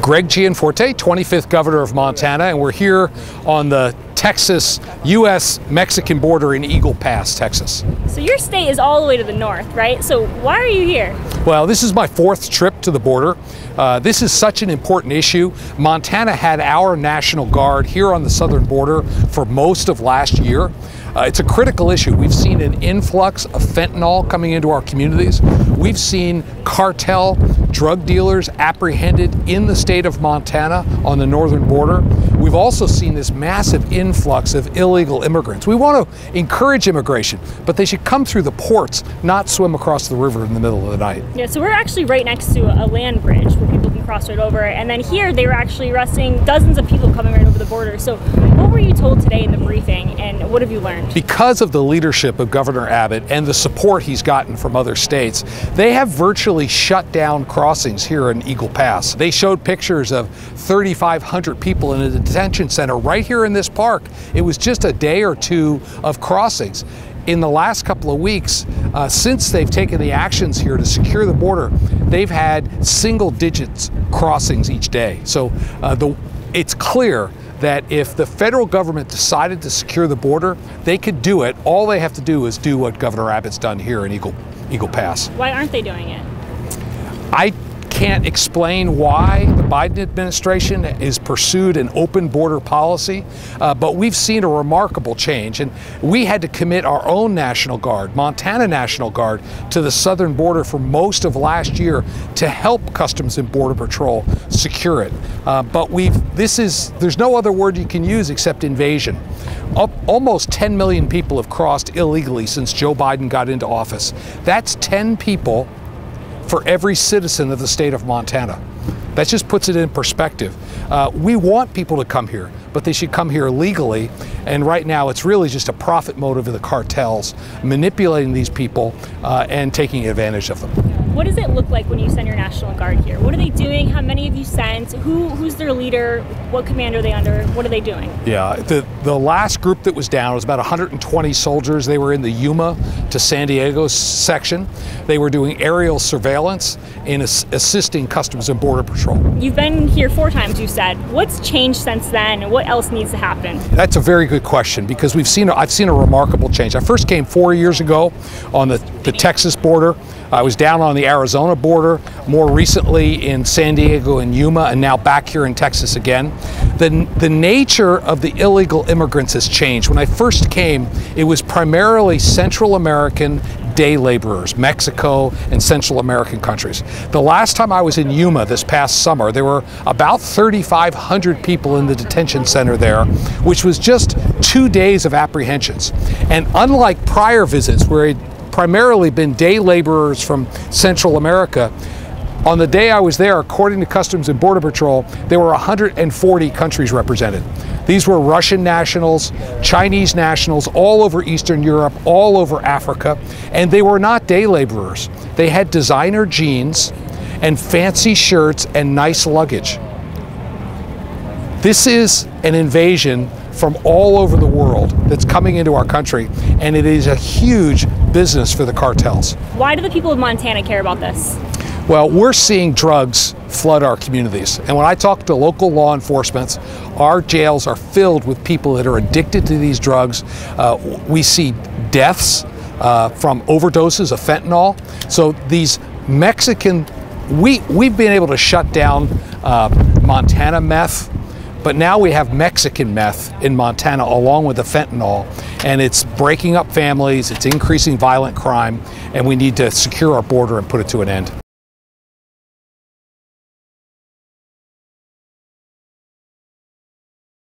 Greg Gianforte, 25th Governor of Montana, and we're here on the Texas-U.S.-Mexican border in Eagle Pass, Texas. So your state is all the way to the north, right? So why are you here? Well, this is my fourth trip to the border. This is such an important issue. Montana had our National Guard here on the southern border for most of last year. It's a critical issue. We've seen an influx of fentanyl coming into our communities. We've seen cartel drug dealers apprehended in the state of Montana on the northern border. We've also seen this massive influx of illegal immigrants. We want to encourage immigration, but they should come through the ports, not swim across the river in the middle of the night. Yeah, so we're actually right next to a land bridge where people can cross right over. And then here they were actually arresting dozens of people coming right over the border. So what were you told today in the briefing, and what have you learned? Because of the leadership of Governor Abbott and the support he's gotten from other states, they have virtually shut down crossings here in Eagle Pass. They showed pictures of 3,500 people in a detention center right here in this park. It was just a day or two of crossings. In the last couple of weeks, since they've taken the actions here to secure the border, they've had single digits crossings each day. So it's clear that if the federal government decided to secure the border, they could do it. All they have to do is do what Governor Abbott's done here in Eagle Pass. Why aren't they doing it? I can't explain why the Biden administration has pursued an open border policy, but we've seen a remarkable change, and we had to commit our own National Guard, Montana National Guard, to the southern border for most of last year to help Customs and Border Patrol secure it. But there's no other word you can use except invasion. Almost 10 million people have crossed illegally since Joe Biden got into office. That's 10 people for every citizen of the state of Montana. That just puts it in perspective. We want people to come here, but they should come here legally. And right now, it's really just a profit motive of the cartels manipulating these people and taking advantage of them. What does it look like when you send your National Guard here? What are they doing? How many have you sent? Who's their leader? What command are they under? What are they doing? Yeah, the last group that was down was about 120 soldiers. They were in the Yuma to San Diego section. They were doing aerial surveillance and assisting Customs and Border Patrol. You've been here 4 times, you said. What's changed since then, and what else needs to happen? That's a very good question, because I've seen a remarkable change. I first came 4 years ago on the Texas border. I was down on the Arizona border, more recently in San Diego and Yuma, and now back here in Texas again. The nature of the illegal immigrants has changed. When I first came, it was primarily Central American day laborers, Mexico and Central American countries. The last time I was in Yuma this past summer, there were about 3,500 people in the detention center there, which was just 2 days of apprehensions. And unlike prior visits where it primarily been day laborers from Central America, on the day I was there, according to Customs and Border Patrol, there were 140 countries represented. These were Russian nationals, Chinese nationals, all over Eastern Europe, all over Africa, and they were not day laborers. They had designer jeans and fancy shirts and nice luggage. This is an invasion from all over the world that's coming into our country, and it is a huge business for the cartels. Why do the people of Montana care about this? Well, we're seeing drugs flood our communities. And when I talk to local law enforcement, our jails are filled with people that are addicted to these drugs. We see deaths from overdoses of fentanyl. So these Mexican, we've been able to shut down Montana meth, but now we have Mexican meth in Montana along with the fentanyl, and it's breaking up families, it's increasing violent crime, and we need to secure our border and put it to an end.